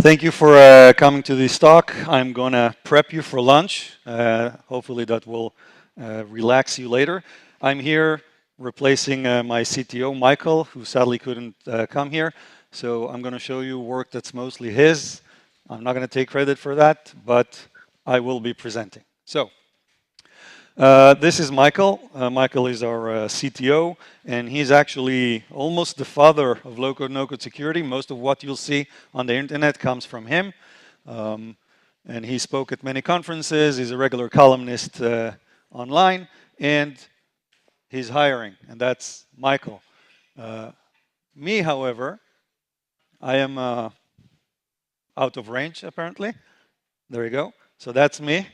Thank you for coming to this talk. I'm going to prep you for lunch. Hopefully that will relax you later. I'm here replacing my CTO, Michael, who sadly couldn't come here. So I'm going to show you work that's mostly his. I'm not going to take credit for that, but I will be presenting. So this is Michael. Michael is our CTO, and he's actually almost the father of low-code, no-code security. Most of what you'll see on the internet comes from him. And he spoke at many conferences. He's a regular columnist online, and he's hiring, and that's Michael. Me, however, I am out of range, apparently. There you go. So that's me.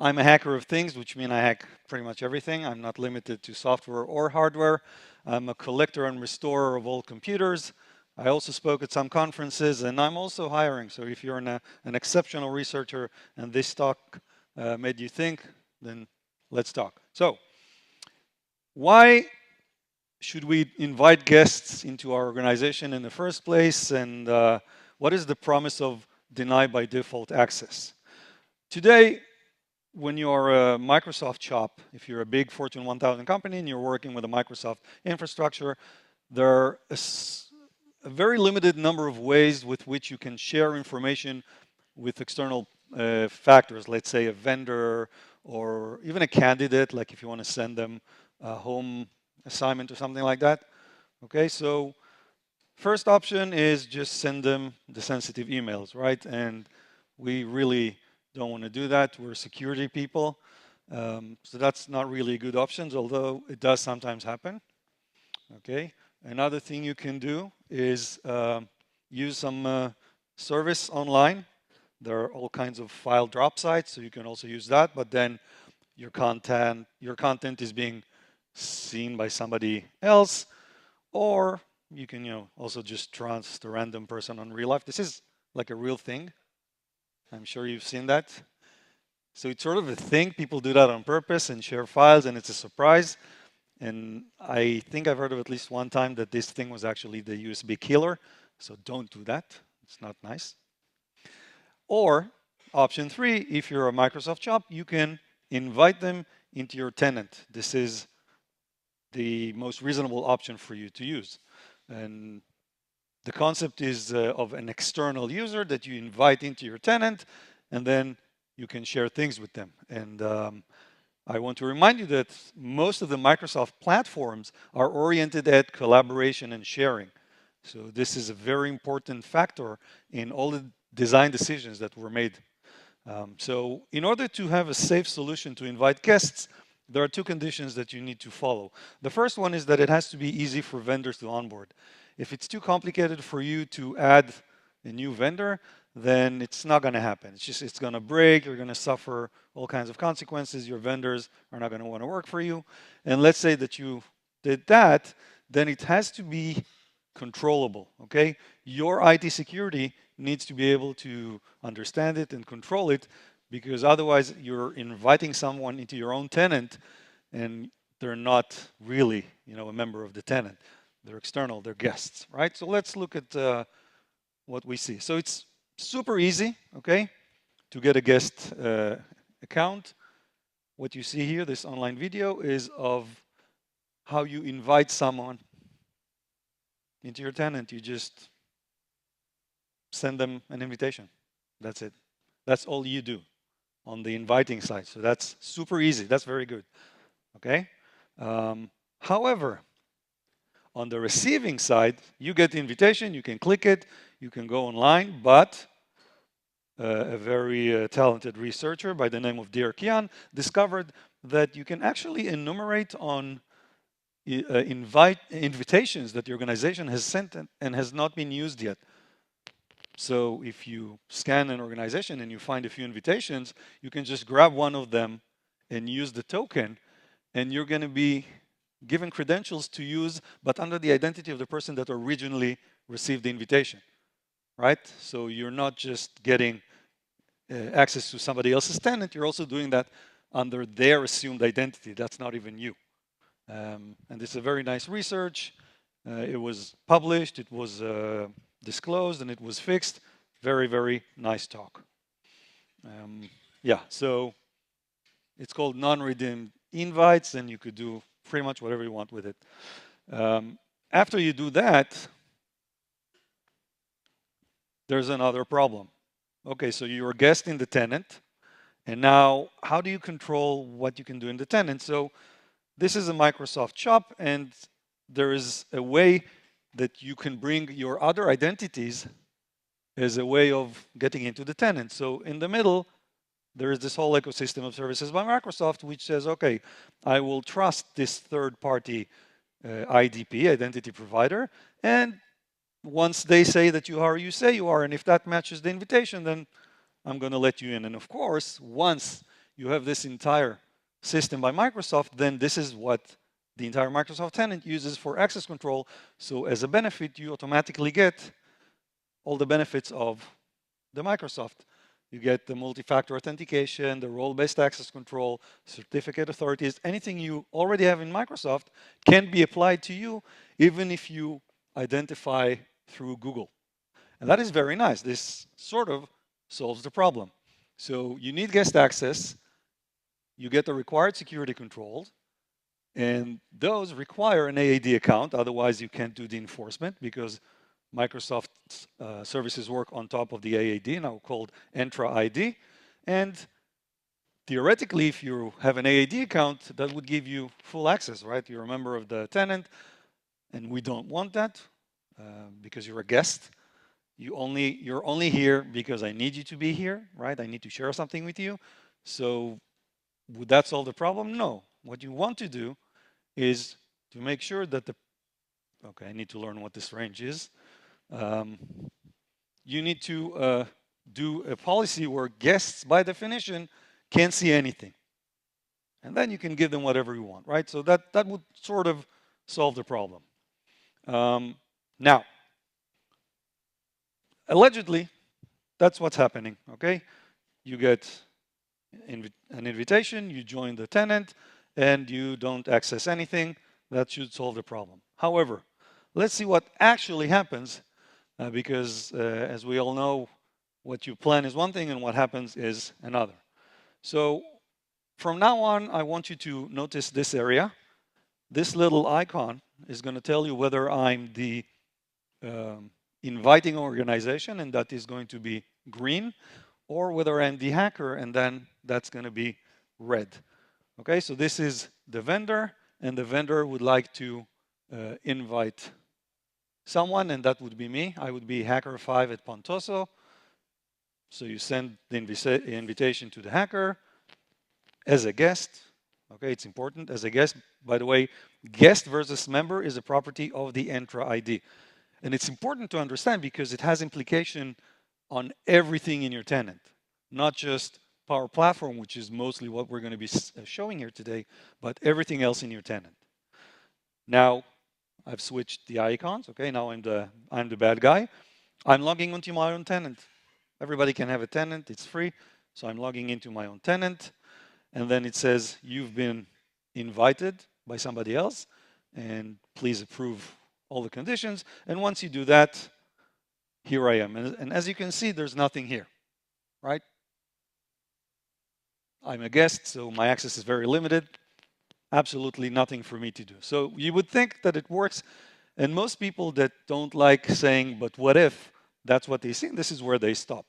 I'm a hacker of things, which means I hack pretty much everything. I'm not limited to software or hardware. I'm a collector and restorer of old computers. I also spoke at some conferences, and I'm also hiring. So if you're an exceptional researcher and this talk made you think, then let's talk. So why should we invite guests into our organization in the first place? And what is the promise of deny by default access? Today, when you're a Microsoft shop, if you're a big Fortune 1000 company and you're working with a Microsoft infrastructure, there are a very limited number of ways with which you can share information with external factors, let's say a vendor or even a candidate, like if you want to send them a home assignment or something like that. Okay, so first option is just send them the sensitive emails, right? And we really don't want to do that. We're security people. So that's not really a good option, although it does sometimes happen. Okay. Another thing you can do is use some service online. There are all kinds of file drop sites, so you can also use that, but then your content is being seen by somebody else, or you can also just trust a random person on real life. This is like a real thing. I'm sure you've seen that. So it's sort of a thing. People do that on purpose and share files, and it's a surprise. And I think I've heard of at least one time that this thing was actually the USB killer. So don't do that. It's not nice. Or option 3, if you're a Microsoft shop, you can invite them into your tenant. This is the most reasonable option for you to use. And the concept is of an external user that you invite into your tenant, and then you can share things with them. And I want to remind you that most of the Microsoft platforms are oriented at collaboration and sharing. So this is a very important factor in all the design decisions that were made. So in order to have a safe solution to invite guests, there are 2 conditions that you need to follow. The first one is that it has to be easy for vendors to onboard. If it's too complicated for you to add a new vendor, then it's not going to happen. It's going to break. You're going to suffer all kinds of consequences. Your vendors are not going to want to work for you. And let's say that you did that, then it has to be controllable, okay? Your IT security needs to be able to understand it and control it, because otherwise you're inviting someone into your own tenant and they're not really, a member of the tenant. They're external, they're guests, right? So let's look at what we see. So it's super easy, okay, to get a guest account. What you see here, this online video, is of how you invite someone into your tenant. You just send them an invitation. That's it. That's all you do on the inviting side. So that's super easy. That's very good, okay? However, on the receiving side, you get the invitation, you can click it, you can go online, but a very talented researcher by the name of Dear Kian discovered that you can actually enumerate on invitations that the organization has sent and has not been used yet. So if you scan an organization and you find a few invitations, you can just grab one of them and use the token, and you're going to be given credentials to use, but under the identity of the person that originally received the invitation, right? So you're not just getting access to somebody else's tenant, you're also doing that under their assumed identity. That's not even you. And this is a very nice research. It was published. It was disclosed and it was fixed. Very, very nice talk. Yeah, so it's called non-redeemed invites, and you could do pretty much whatever you want with it. After you do that, there's another problem. Okay, so you're a guest in the tenant, and now how do you control what you can do in the tenant? So this is a Microsoft shop, and there is a way that you can bring your other identities as a way of getting into the tenant. So in the middle, there is this whole ecosystem of services by Microsoft, which says, okay, I will trust this third-party IDP, identity provider, and once they say that you are, you say you are, and if that matches the invitation, then I'm going to let you in. And of course, once you have this entire system by Microsoft, then this is what the entire Microsoft tenant uses for access control. So as a benefit, you automatically get all the benefits of the Microsoft. You get the multi-factor authentication, the role-based access control, certificate authorities, anything you already have in Microsoft can be applied to you even if you identify through Google. And that is very nice. This sort of solves the problem. So you need guest access, you get the required security controls, and those require an AAD account, otherwise you can't do the enforcement because Microsoft's services work on top of the AAD, now called EntraID. And theoretically, if you have an AAD account, that would give you full access, right? You're a member of the tenant, and we don't want that because you're a guest. You're only here because I need you to be here, right? I need to share something with you. So would that solve the problem? No. What you want to do is to make sure that okay, I need to learn what this range is. You need to do a policy where guests, by definition, can't see anything. And then you can give them whatever you want, right? So that would sort of solve the problem. Now, allegedly, that's what's happening, okay? You get an invitation, you join the tenant, and you don't access anything. That should solve the problem. However, let's see what actually happens because as we all know, what you plan is one thing and what happens is another. So from now on, I want you to notice this area. This little icon is going to tell you whether I'm the inviting organization, and that is going to be green, or whether I'm the hacker, and then that's going to be red. Okay, so this is the vendor, and the vendor would like to invite someone, and that would be me. I would be hacker5 at Pontoso. So you send the invitation to the hacker as a guest. Okay, it's important as a guest. By the way, guest versus member is a property of the EntraID. And it's important to understand because it has implication on everything in your tenant, not just Power Platform, which is mostly what we're going to be showing here today, but everything else in your tenant. Now, I've switched the icons. Okay, now I'm the bad guy. I'm logging into my own tenant. Everybody can have a tenant. It's free. So I'm logging into my own tenant. And then it says, you've been invited by somebody else, and please approve all the conditions. And once you do that, here I am. And as you can see, there's nothing here, right? I'm a guest, so my access is very limited. Absolutely nothing for me to do. So you would think that it works. And most people that don't like saying, but what if, that's what they see, this is where they stop.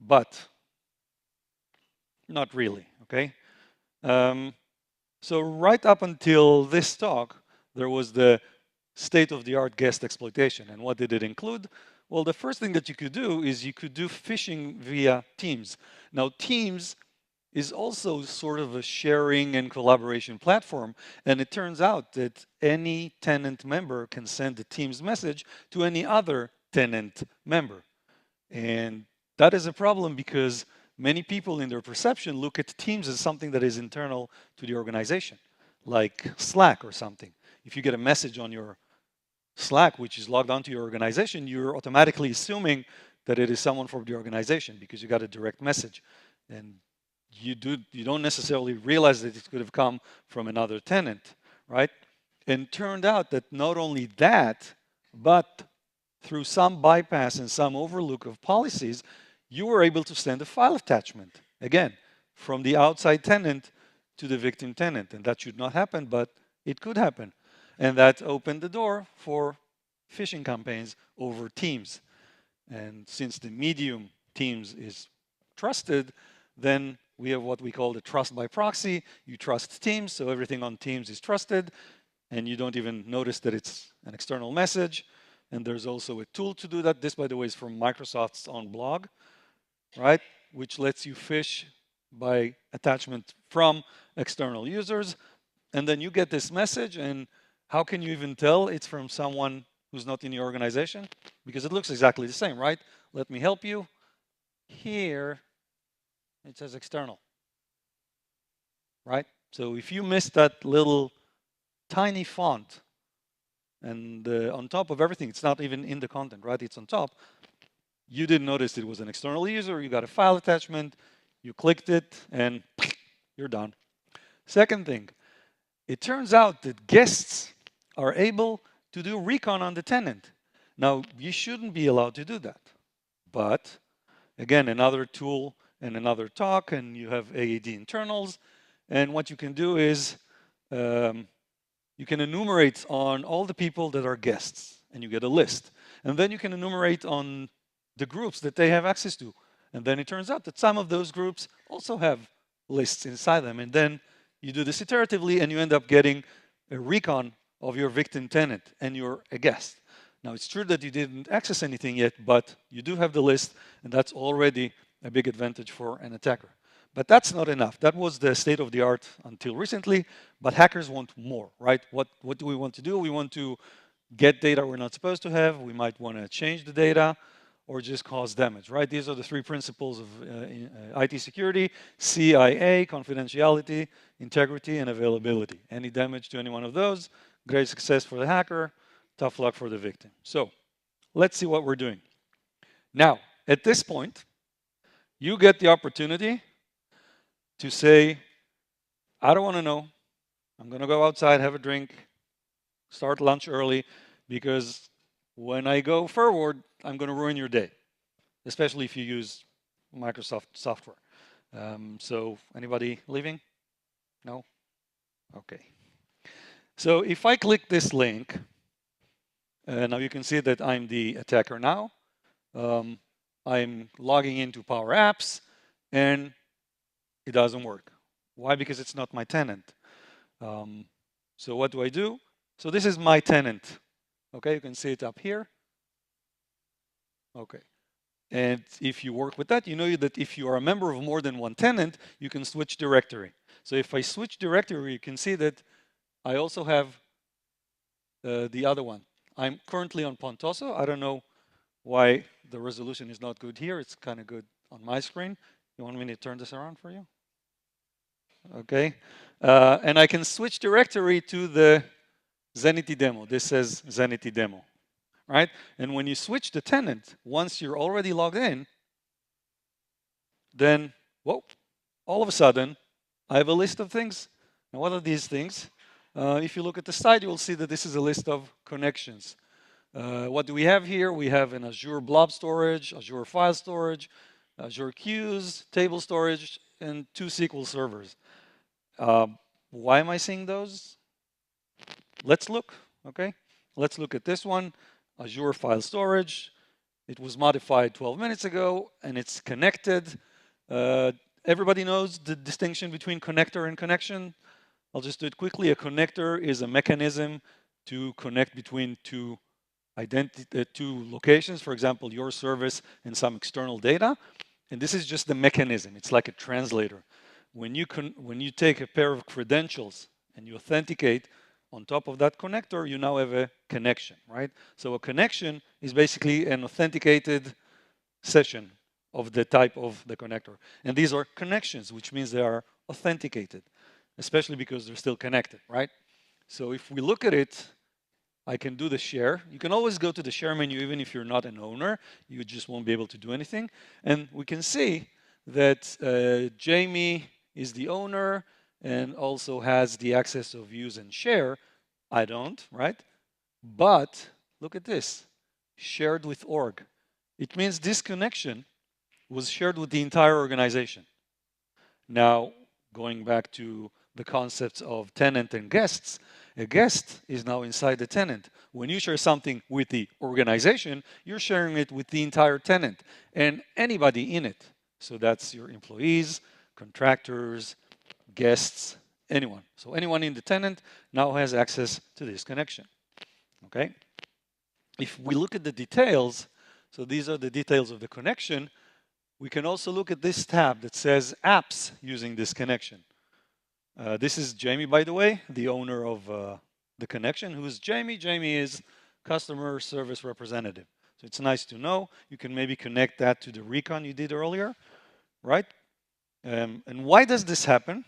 But not really, okay? So right up until this talk, there was the state-of-the-art guest exploitation. And what did it include? Well, the first thing that you could do is you could do phishing via Teams. Now, Teams is also sort of a sharing and collaboration platform. And it turns out that any tenant member can send a Teams message to any other tenant member. And that is a problem because many people in their perception look at Teams as something that is internal to the organization, like Slack or something. If you get a message on your Slack, which is logged onto your organization, you're automatically assuming that it is someone from the organization because you got a direct message. And you don't necessarily realize that it could have come from another tenant, right? And turned out that not only that, but through some bypass and some overlook of policies, you were able to send a file attachment, again, from the outside tenant to the victim tenant. And that should not happen, but it could happen. And that opened the door for phishing campaigns over Teams. And since the medium Teams is trusted, then we have what we call the trust by proxy. You trust Teams, so everything on Teams is trusted, and you don't even notice that it's an external message. And there's also a tool to do that. This, by the way, is from Microsoft's own blog, right? Which lets you phish by attachment from external users. And then you get this message, and how can you even tell it's from someone who's not in your organization? Because it looks exactly the same, right? Let me help you. Here, it says external, right? So if you miss that little tiny font, and on top of everything, it's not even in the content, right? It's on top. You didn't notice it was an external user. You got a file attachment. You clicked it, and you're done. Second thing, it turns out that guests are able to do recon on the tenant. Now, you shouldn't be allowed to do that. But, again, another tool and another talk, and you have AAD internals. And what you can do is you can enumerate on all the people that are guests, and you get a list. And then you can enumerate on the groups that they have access to. And then it turns out that some of those groups also have lists inside them. And then you do this iteratively, and you end up getting a recon of your victim tenant, and you're a guest. Now, it's true that you didn't access anything yet, but you do have the list, and that's already a big advantage for an attacker. But that's not enough. That was the state of the art until recently, but hackers want more, right? What do we want to do? We want to get data we're not supposed to have. We might want to change the data or just cause damage, right? These are the three principles of IT security: CIA, confidentiality, integrity, and availability. Any damage to any one of those, great success for the hacker, tough luck for the victim. So let's see what we're doing. Now, at this point, you get the opportunity to say, I don't want to know. I'm going to go outside, have a drink, start lunch early, because when I go forward, I'm going to ruin your day, especially if you use Microsoft software. So anybody leaving? No? Okay. So if I click this link, now you can see that I'm the attacker now. I'm logging into Power Apps, and it doesn't work. Why? Because it's not my tenant. So what do I do? So this is my tenant. Okay, you can see it up here. Okay. And if you work with that, you know that if you are a member of more than one tenant, you can switch directory. So if I switch directory, you can see that I also have the other one. I'm currently on Pontoso. I don't know why the resolution is not good here. It's kind of good on my screen. You want me to turn this around for you? Okay. And I can switch directory to the Zenity demo. This says Zenity demo, right? And when you switch the tenant, once you're already logged in, then, whoa, all of a sudden, I have a list of things. And what are these things? If you look at the side, you will see that this is a list of connections. What do we have here? We have an Azure blob storage, Azure file storage, Azure queues, table storage, and 2 SQL servers. Why am I seeing those? Let's look, okay? Let's look at this one, Azure file storage. It was modified 12 minutes ago, and it's connected. Everybody knows the distinction between connector and connection. I'll just do it quickly. A connector is a mechanism to connect between two locations, for example, your service and some external data. And this is just the mechanism. It's like a translator. When you take a pair of credentials and you authenticate on top of that connector, you now have a connection, right? So a connection is basically an authenticated session of the type of the connector. And these are connections, which means they are authenticated, especially because they're still connected, right? So if we look at it, I can do the share. You can always go to the share menu even if you're not an owner. You just won't be able to do anything. And we can see that Jamie is the owner and also has the access of use and share. I don't, right? But look at this. shared with org. It means this connection was shared with the entire organization. Now, going back to the concepts of tenant and guests, a guest is now inside the tenant. When you share something with the organization, you're sharing it with the entire tenant and anybody in it. So that's your employees, contractors, guests, anyone. So anyone in the tenant now has access to this connection, okay? If we look at the details, so these are the details of the connection, we can also look at this tab that says apps using this connection. This is Jamie, by the way, the owner of the connection. Who is Jamie? Jamie is customer service representative. So it's nice to know. You can maybe connect that to the recon you did earlier, right? And why does this happen?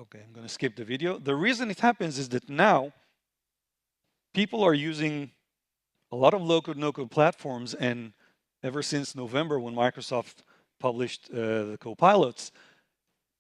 Okay, I'm going to skip the video. The reason it happens is that now people are using a lot of low-code, no-code platforms, and ever since November when Microsoft published the copilots,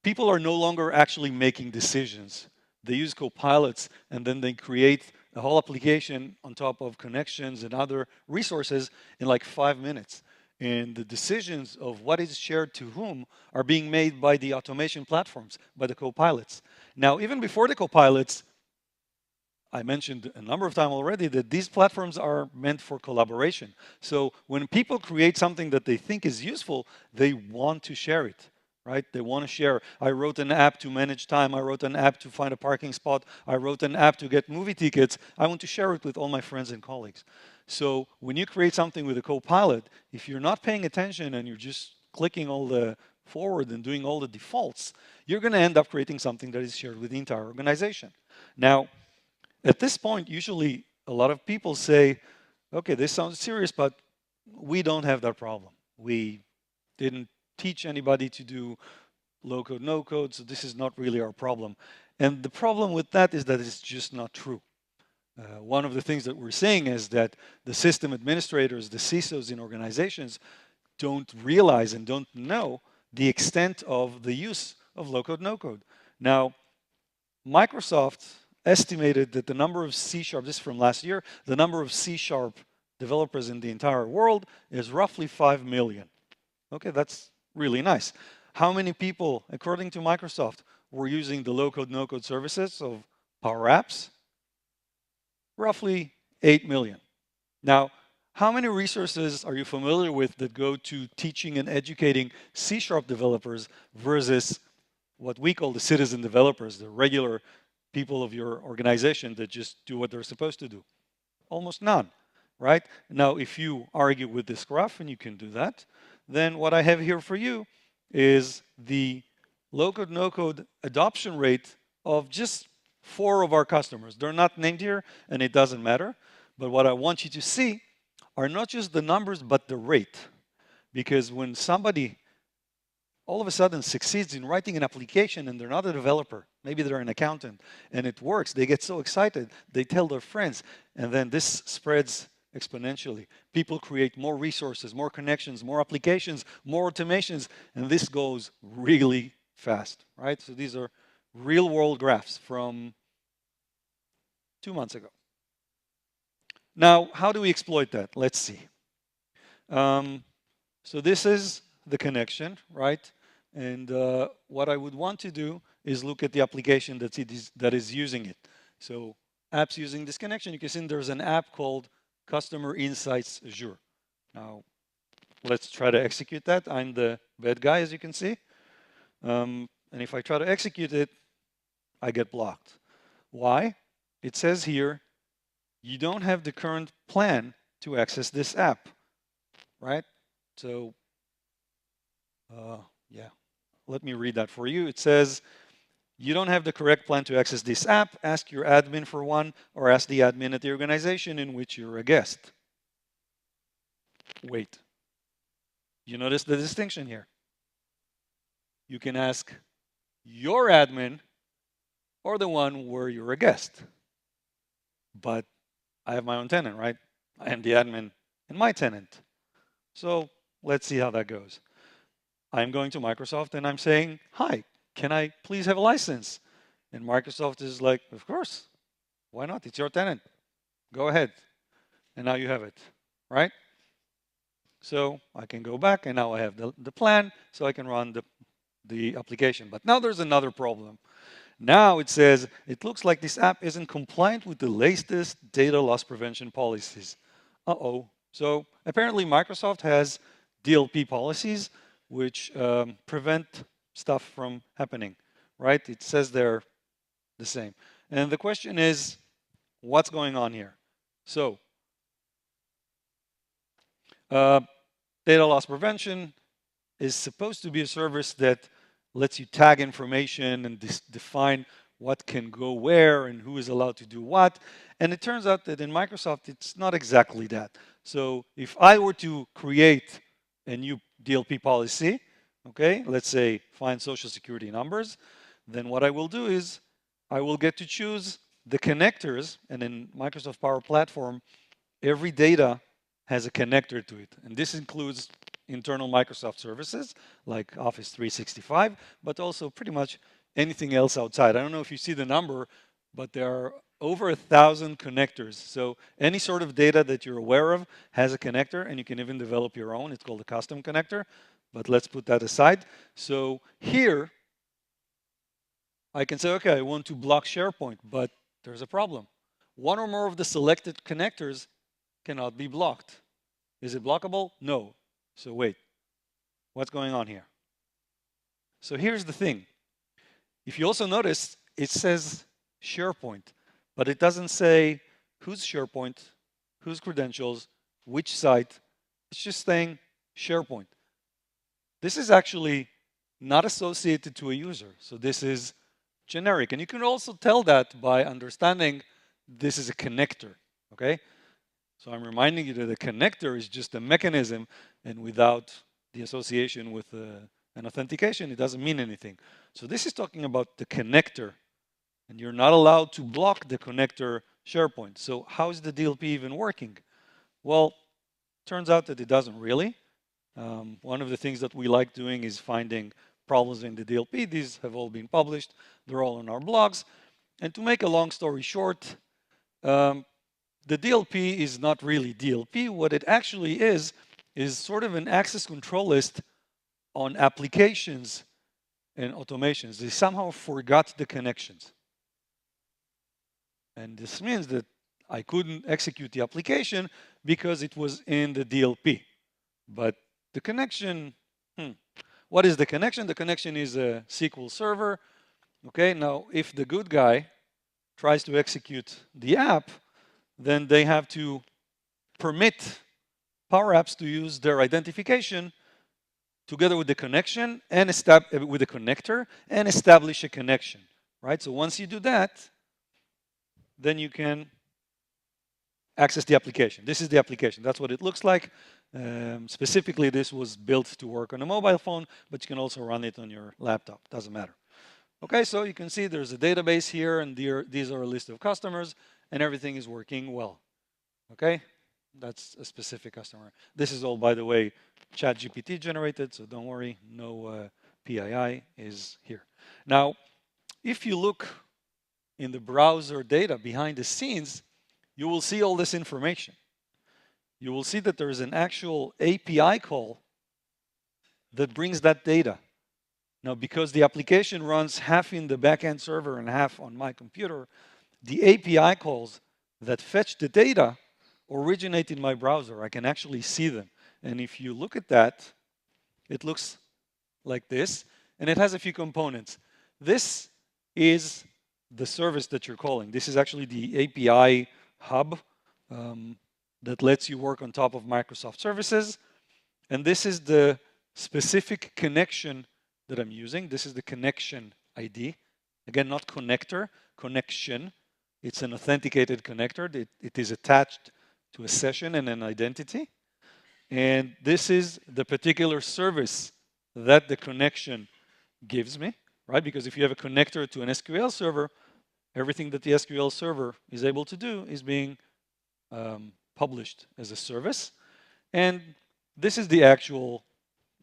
people are no longer actually making decisions. They use copilots and then they create a whole application on top of connections and other resources in like 5 minutes. And the decisions of what is shared to whom are being made by the automation platforms, by the copilots. Now, even before the copilots, I mentioned a number of times already that these platforms are meant for collaboration. So when people create something that they think is useful, they want to share it, right? They want to share. I wrote an app to manage time. I wrote an app to find a parking spot. I wrote an app to get movie tickets. I want to share it with all my friends and colleagues. So when you create something with a Copilot, if you're not paying attention and you're just clicking all the forward and doing all the defaults, you're going to end up creating something that is shared with the entire organization. Now, at this point, usually a lot of people say, okay, this sounds serious, but we don't have that problem. We didn't teach anybody to do low code, no code, so this is not really our problem. And the problem with that is that it's just not true. One of the things that we're saying is that the system administrators, the CISOs in organizations, don't realize and don't know the extent of the use of low code, no code. Now, Microsoft estimated that the number of C#, this is from last year, the number of C# developers in the entire world is roughly 5 million. Okay, that's really nice. How many people, according to Microsoft, were using the low-code, no-code services of Power Apps? Roughly 8 million. Now, how many resources are you familiar with that go to teaching and educating C# developers versus what we call the citizen developers, the regular people of your organization that just do what they're supposed to do? Almost none, right? Now, if you argue with this graph, and you can do that, then what I have here for you is the low-code, no-code adoption rate of just 4 of our customers. They're not named here, and it doesn't matter. But what I want you to see are not just the numbers, but the rate. Because when somebody all of a sudden succeeds in writing an application and they're not a developer, maybe they're an accountant, and it works, they get so excited, they tell their friends, and then this spreads exponentially. People create more resources, more connections, more applications, more automations, and this goes really fast, right? So these are real world graphs from 2 months ago. Now, how do we exploit that? Let's see. So this is the connection, right? And what I would want to do is look at the application that is using it. So apps using this connection, you can see there's an app called Customer Insights Azure. Now, let's try to execute that. I'm the bad guy, as you can see. And if I try to execute it, I get blocked. Why? It says here, you don't have the current plan to access this app, right? So, yeah, let me read that for you. It says, you don't have the correct plan to access this app. Ask your admin for one, or ask the admin at the organization in which you're a guest. Wait. You notice the distinction here. You can ask your admin or the one where you're a guest. But I have my own tenant, right? I am the admin in my tenant. So let's see how that goes. I'm going to Microsoft and I'm saying, hi, can I please have a license? And Microsoft is like, of course, why not? It's your tenant. Go ahead. And now you have it, right? So I can go back, and now I have the plan, so I can run the application. But now there's another problem. Now it says, it looks like this app isn't compliant with the latest data loss prevention policies. Uh-oh. So apparently Microsoft has DLP policies which prevent stuff from happening, right? It says they're the same. And the question is, what's going on here? So data loss prevention is supposed to be a service that lets you tag information and define what can go where and who is allowed to do what. And it turns out that in Microsoft, it's not exactly that. So if I were to create a new DLP policy, okay, let's say find social security numbers, then what I will do is I will get to choose the connectors, and in Microsoft Power Platform, every data has a connector to it. And this includes internal Microsoft services like Office 365, but also pretty much anything else outside. I don't know if you see the number, but there are over 1,000 connectors. So any sort of data that you're aware of has a connector, and you can even develop your own. It's called a custom connector, but let's put that aside. So here, I can say, okay, I want to block SharePoint, but there's a problem. One or more of the selected connectors cannot be blocked. Is it blockable? No. So wait, what's going on here? So here's the thing. If you also notice, it says SharePoint, but it doesn't say whose SharePoint, whose credentials, which site. It's just saying SharePoint. This is actually not associated to a user. So this is generic. And you can also tell that by understanding this is a connector, okay? So I'm reminding you that a connector is just a mechanism, and without the association with an authentication, it doesn't mean anything. So this is talking about the connector, and you're not allowed to block the connector SharePoint. So how is the DLP even working? Well, turns out that it doesn't really. One of the things that we like doing is finding problems in the DLP. These have all been published. They're all on our blogs. And to make a long story short, the DLP is not really DLP. What it actually is sort of an access control list on applications and automations. They somehow forgot the connections. And this means that I couldn't execute the application because it was in the DLP. But the connection, what is the connection? The connection is a SQL server. Okay, now if the good guy tries to execute the app, then they have to permit Power Apps to use their identification together with the connection and with the connector and establish a connection, right? So once you do that, then you can access the application. This is the application. That's what it looks like. Specifically, this was built to work on a mobile phone, but you can also run it on your laptop. Doesn't matter. Okay, so you can see there's a database here, and these are a list of customers, and everything is working well. Okay, that's a specific customer. This is all, by the way, ChatGPT generated, so don't worry, no PII is here. Now, if you look in the browser data behind the scenes, you will see all this information. You will see that there is an actual API call that brings that data. Now, because the application runs half in the backend server and half on my computer, the API calls that fetch the data originate in my browser. I can actually see them. And if you look at that, it looks like this, and it has a few components. This is the service that you're calling. This is actually the API hub that lets you work on top of Microsoft services. And this is the specific connection that I'm using. This is the connection ID. Again, not connector, connection. It's an authenticated connector. It is attached to a session and an identity. And this is the particular service that the connection gives me, right? Because if you have a connector to an SQL server, everything that the SQL server is able to do is being published as a service. And this is the actual,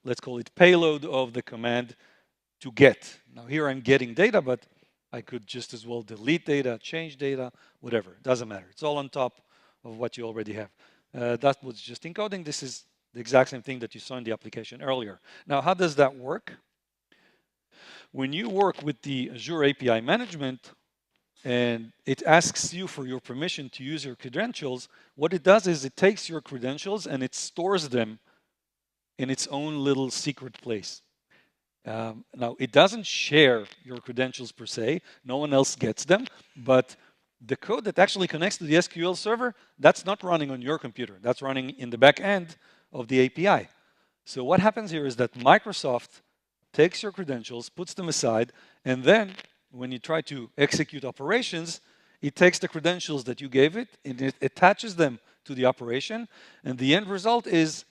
let's call it, payload of the command to get. Now here I'm getting data, but I could just as well delete data, change data, whatever. It doesn't matter. It's all on top of what you already have. That was just encoding. This is the exact same thing that you saw in the application earlier. Now, how does that work? When you work with the Azure API management and it asks you for your permission to use your credentials, what it does is it takes your credentials and it stores them in its own little secret place. Now, it doesn't share your credentials per se. No one else gets them. But the code that actually connects to the SQL server, that's not running on your computer. That's running in the back end of the API. So what happens here is that Microsoft takes your credentials, puts them aside, and then when you try to execute operations, it takes the credentials that you gave it, and it attaches them to the operation, and the end result is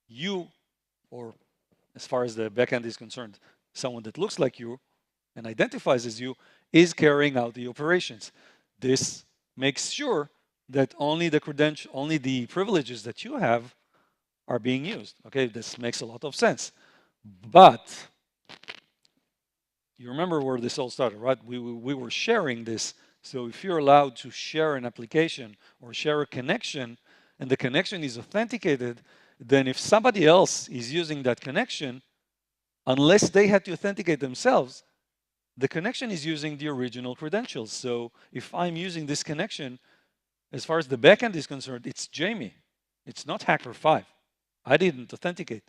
you, or as far as the backend is concerned, someone that looks like you and identifies as you is carrying out the operations. This makes sure that only the privileges that you have are being used. Okay, this makes a lot of sense. But you remember where this all started, right? We were sharing this. So if you're allowed to share an application or share a connection, and the connection is authenticated, then if somebody else is using that connection, unless they had to authenticate themselves, the connection is using the original credentials. So if I'm using this connection, as far as the backend is concerned, it's Jamie. It's not Hacker5. I didn't authenticate.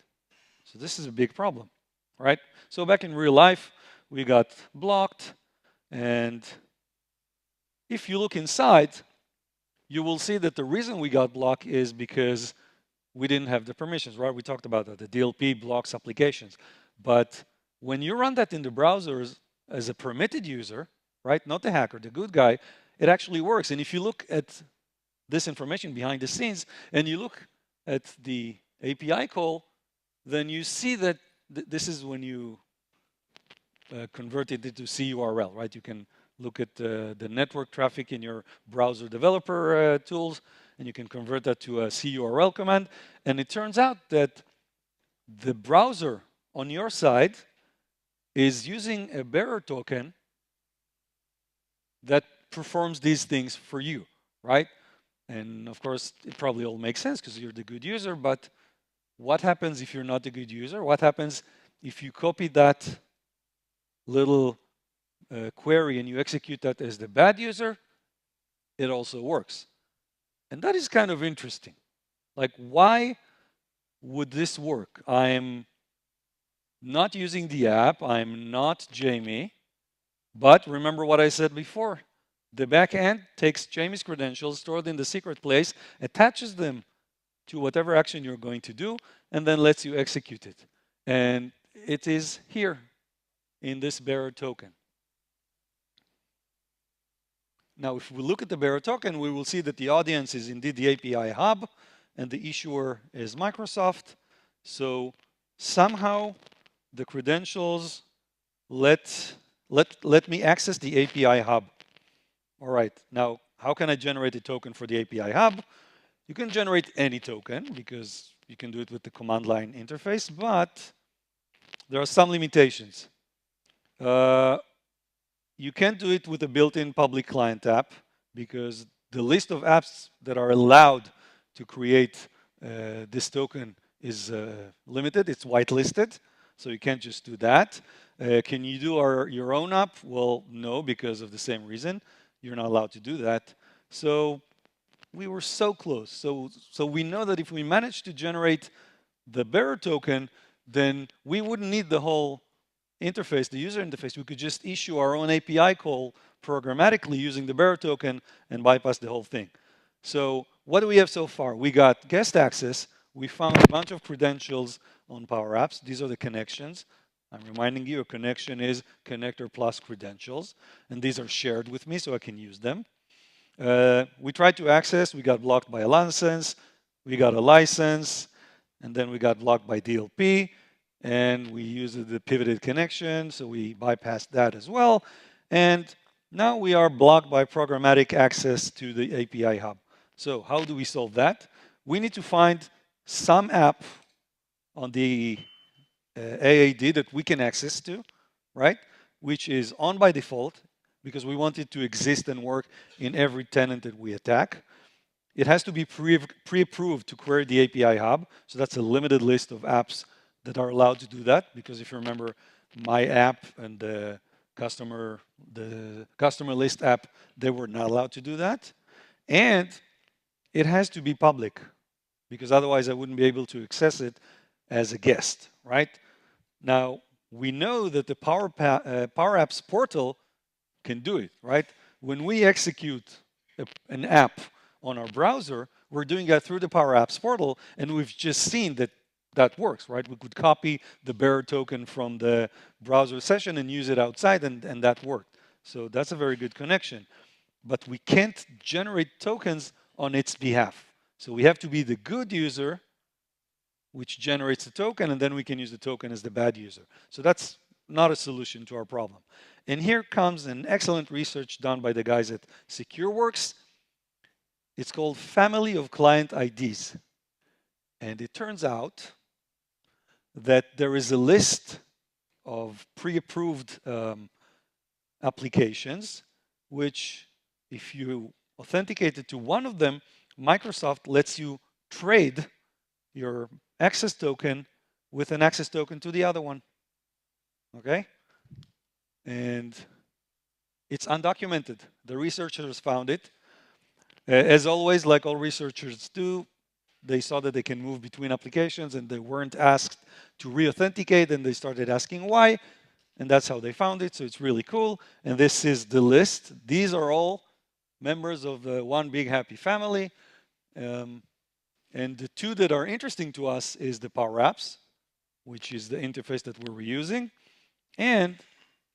So this is a big problem, right? So back in real life, we got blocked. And if you look inside, you will see that the reason we got blocked is because we didn't have the permissions, right? We talked about that. The DLP blocks applications. But when you run that in the browsers as a permitted user, right, not the hacker, the good guy, it actually works. And if you look at this information behind the scenes and you look at the API call, then you see that this is when you convert it into CURL, right? You can look at the network traffic in your browser developer tools, and you can convert that to a CURL command. And it turns out that the browser on your side is using a bearer token that performs these things for you, right? And of course, it probably all makes sense because you're the good user, but what happens if you're not the good user? What happens if you copy that little query and you execute that as the bad user? It also works. And that is kind of interesting. Like, why would this work? I'm not using the app, I'm not Jamie, but remember what I said before. The backend takes Jamie's credentials stored in the secret place, attaches them to whatever action you're going to do, and then lets you execute it. And it is here in this bearer token. Now, if we look at the bearer token, we will see that the audience is indeed the API hub, and the issuer is Microsoft. So somehow the credentials let me access the API hub. All right, now how can I generate a token for the API hub? You can generate any token because you can do it with the command line interface, but there are some limitations. You can't do it with a built-in public client app because the list of apps that are allowed to create this token is limited. It's whitelisted, so you can't just do that. Can you do your own app? Well, no, because of the same reason. You're not allowed to do that. So we were so close. So we know that if we manage to generate the bearer token, then we wouldn't need the whole interface, the user interface. We could just issue our own API call programmatically using the bearer token and bypass the whole thing. So what do we have so far? We got guest access. We found a bunch of credentials on Power Apps. These are the connections. I'm reminding you, a connection is connector plus credentials. And these are shared with me so I can use them. We tried to access. We got blocked by a license. We got a license. And then we got blocked by DLP. And we used the pivoted connection, so we bypassed that as well. And now we are blocked by programmatic access to the API hub. So how do we solve that? We need to find some app on the AAD that we can access to, right? Which is on by default. because we want it to exist and work in every tenant that we attack. It has to be pre-approved to query the API hub. So that's a limited list of apps that are allowed to do that. Because if you remember, my app and the customer list app, they were not allowed to do that. And it has to be public, because otherwise I wouldn't be able to access it as a guest, right? Now, we know that the Power Apps portal can do it, right? When we execute an app on our browser, we're doing that through the Power Apps portal, and we've just seen that that works, right? We could copy the bearer token from the browser session and use it outside, and that worked. So that's a very good connection. But we can't generate tokens on its behalf. So we have to be the good user, which generates the token, and then we can use the token as the bad user. So that's not a solution to our problem. And here comes an excellent research done by the guys at SecureWorks. It's called Family of Client IDs. And it turns out that there is a list of pre-approved applications, which if you authenticate it to one of them, Microsoft lets you trade your access token with an access token to the other one. Okay? And it's undocumented. The researchers found it. As always, like all researchers do, they saw that they can move between applications and they weren't asked to re-authenticate, and they started asking why, and that's how they found it. So it's really cool. And this is the list. These are all members of the one big happy family. And the two that are interesting to us is the Power Apps, which is the interface that we're reusing, and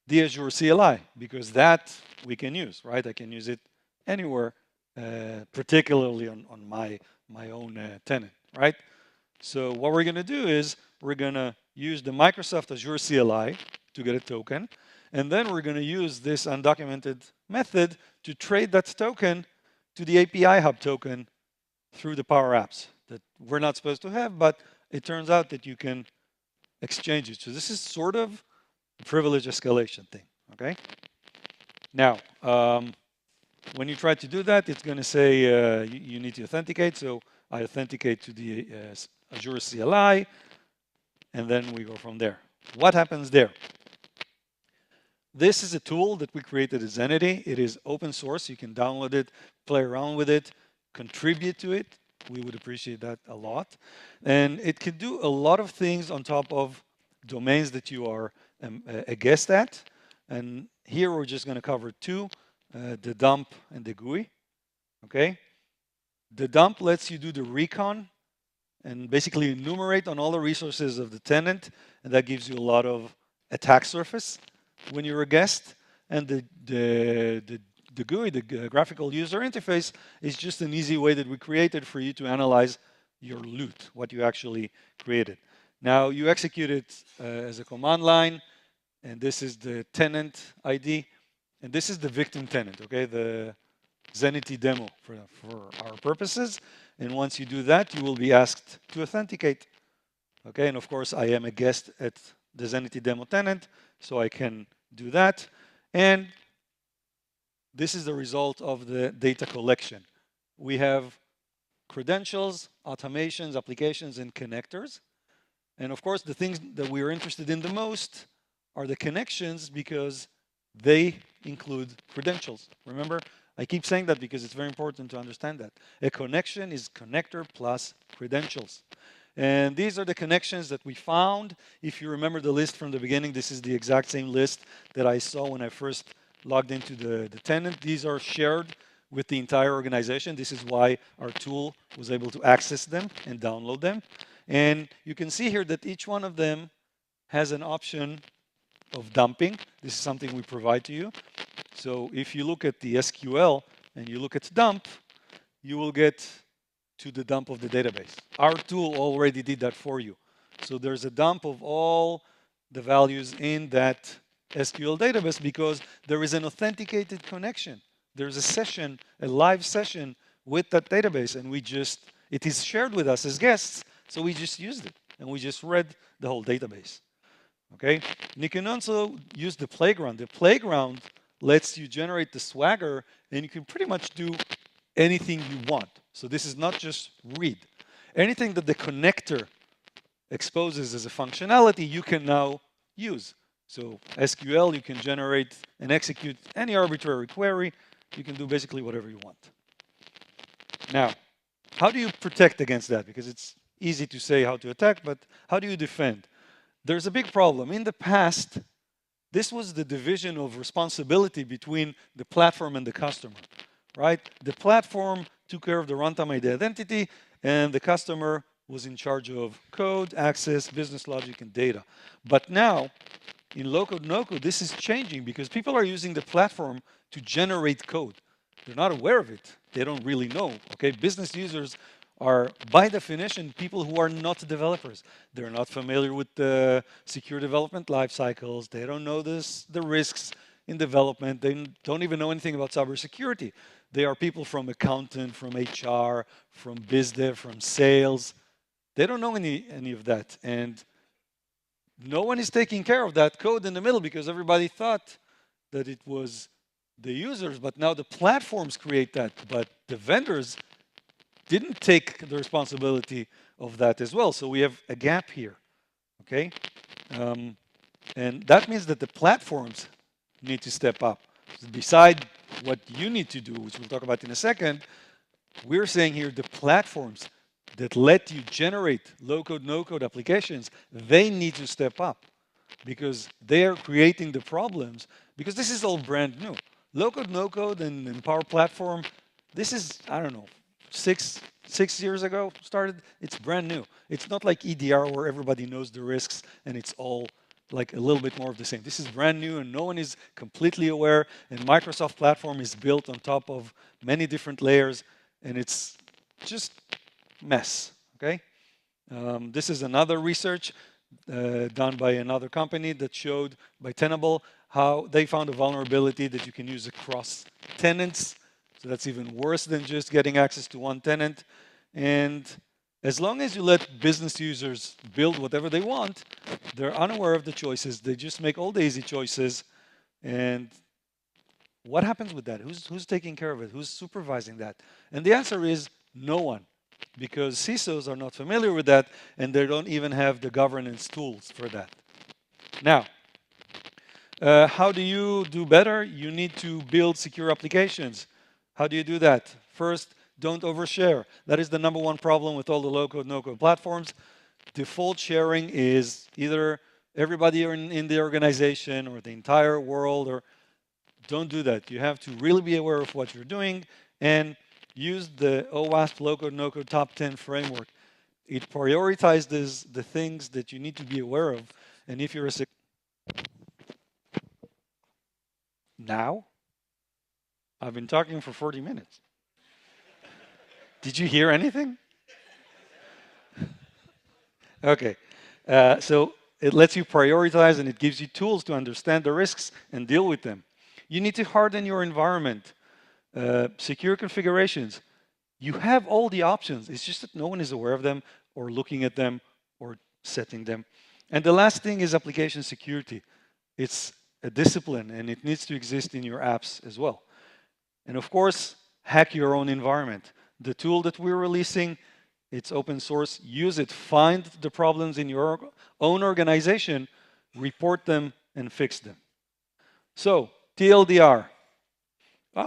the Azure CLI, because that we can use, right? I can use it anywhere, particularly on my own tenant, right? So what we're going to do is we're going to use the Microsoft Azure CLI to get a token, and then we're going to use this undocumented method to trade that token to the API Hub token through the Power Apps that we're not supposed to have, but it turns out that you can exchange it. So this is sort of a privilege escalation thing, okay? Now, when you try to do that, it's going to say you need to authenticate. So I authenticate to the Azure CLI, and then we go from there. What happens there? This is a tool that we created at Zenity. It is open source. You can download it, play around with it, contribute to it. We would appreciate that a lot. And it can do a lot of things on top of domains that you are a guest at. And here we're just going to cover two, the dump and the GUI. Okay? The dump lets you do the recon and basically enumerate on all the resources of the tenant, and that gives you a lot of attack surface when you're a guest. And the GUI, the graphical user interface, is just an easy way that we created for you to analyze your loot, what you actually created. Now, you execute it as a command line, and this is the tenant ID, and this is the victim tenant, okay, the Zenity demo for our purposes. And once you do that, you will be asked to authenticate. Okay, and of course, I am a guest at the Zenity demo tenant, so I can do that. And this is the result of the data collection. We have credentials, automations, applications, and connectors. And of course, the things that we are interested in the most are the connections, because they include credentials. Remember, I keep saying that because it's very important to understand that. A connection is connector plus credentials. And these are the connections that we found. If you remember the list from the beginning, this is the exact same list that I saw when I first logged into the tenant. These are shared with the entire organization. This is why our tool was able to access them and download them. And you can see here that each one of them has an option of dumping. This is something we provide to you. So if you look at the SQL and you look at dump, you will get to the dump of the database. Our tool already did that for you. So there's a dump of all the values in that SQL database because there is an authenticated connection. There's a session, a live session with that database, and it is shared with us as guests, so we just used it, and we just read the whole database. Okay? And you can also use the playground. The playground lets you generate the Swagger, and you can pretty much do anything you want. So this is not just read. Anything that the connector exposes as a functionality, you can now use. So SQL, you can generate and execute any arbitrary query. You can do basically whatever you want. Now, how do you protect against that? Because it's easy to say how to attack, but how do you defend? There's a big problem. In the past, this was the division of responsibility between the platform and the customer, right? The platform took care of the runtime ID identity, and the customer was in charge of code, access, business logic, and data. But now, in low-code, no-code, this is changing because people are using the platform to generate code. They're not aware of it. They don't really know, okay? Business users are, by definition, people who are not developers. They're not familiar with the secure development life cycles. They don't know the risks in development. They don't even know anything about cybersecurity. They are people from accountant, from HR, from biz dev, from sales. They don't know any of that. And no one is taking care of that code in the middle because everybody thought that it was the users, but now the platforms create that. But the vendors didn't take the responsibility of that as well. So we have a gap here, okay? And that means that the platforms need to step up. Beside what you need to do, which we'll talk about in a second, we're saying here the platforms that let you generate low-code, no-code applications, they need to step up because they are creating the problems, because this is all brand new. Low-code, no-code and Power Platform, this is, I don't know, six years ago started. It's brand new. It's not like EDR where everybody knows the risks and it's all like a little bit more of the same. This is brand new and no one is completely aware, and Microsoft platform is built on top of many different layers, and it's just mess, okay? This is another research done by another company that showed by Tenable how they found a vulnerability that you can use across tenants. So that's even worse than just getting access to one tenant. And as long as you let business users build whatever they want, they're unaware of the choices. They just make all the easy choices. And what happens with that? Who's taking care of it? Who's supervising that? And the answer is no one, because CISOs are not familiar with that, and they don't even have the governance tools for that. Now, how do you do better? You need to build secure applications. How do you do that? First, don't overshare. That is the #1 problem with all the low-code, no-code platforms. Default sharing is either everybody in the organization or the entire world, or don't do that. You have to really be aware of what you're doing and use the OWASP low-code, no-code top 10 framework. It prioritizes the things that you need to be aware of. And if you're a now, I've been talking for 40 minutes. Did you hear anything? Okay. So it lets you prioritize and it gives you tools to understand the risks and deal with them. You need to harden your environment. Secure configurations. You have all the options. It's just that no one is aware of them or looking at them or setting them. And the last thing is application security. It's a discipline and it needs to exist in your apps as well. And of course, hack your own environment. The tool that we're releasing, it's open source. Use it. Find the problems in your own organization, report them, and fix them. So, TLDR.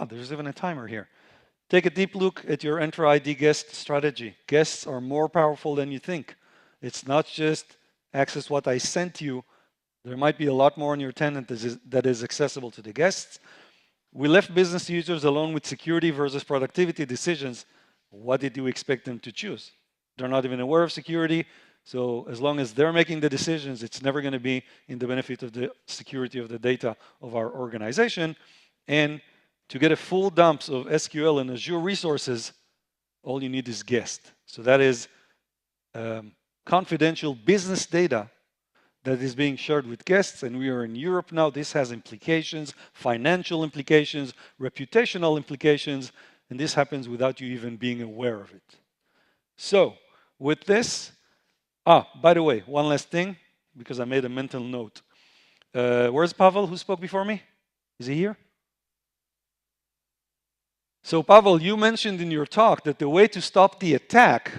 There's even a timer here. Take a deep look at your EntraID guest strategy. Guests are more powerful than you think. It's not just access what I sent you. There might be a lot more in your tenant that is accessible to the guests. We left business users alone with security versus productivity decisions. What did you expect them to choose? They're not even aware of security. So as long as they're making the decisions, it's never going to be in the benefit of the security of the data of our organization. And to get a full dumps of SQL and Azure resources, all you need is guest. So that is confidential business data that is being shared with guests, and we are in Europe now. This has implications, financial implications, reputational implications, and this happens without you even being aware of it. So with this, by the way, one last thing, because I made a mental note. Where's Pavel, who spoke before me? Is he here? So Pavel, you mentioned in your talk that the way to stop the attack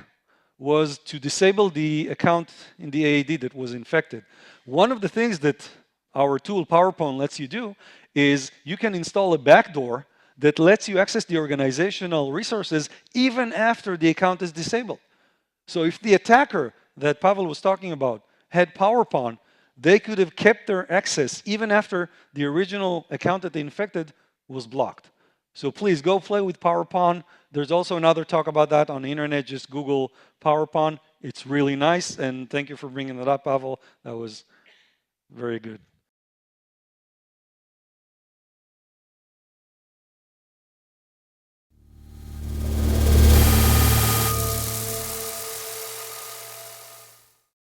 was to disable the account in the AAD that was infected. One of the things that our tool PowerPoint lets you do is you can install a backdoor that lets you access the organizational resources even after the account is disabled. So if the attacker that Pavel was talking about had PowerPoint, they could have kept their access even after the original account that they infected was blocked. So please go play with PowerPoint. There's also another talk about that on the internet. Just Google PowerPoint. It's really nice. And thank you for bringing that up, Pavel. That was very good.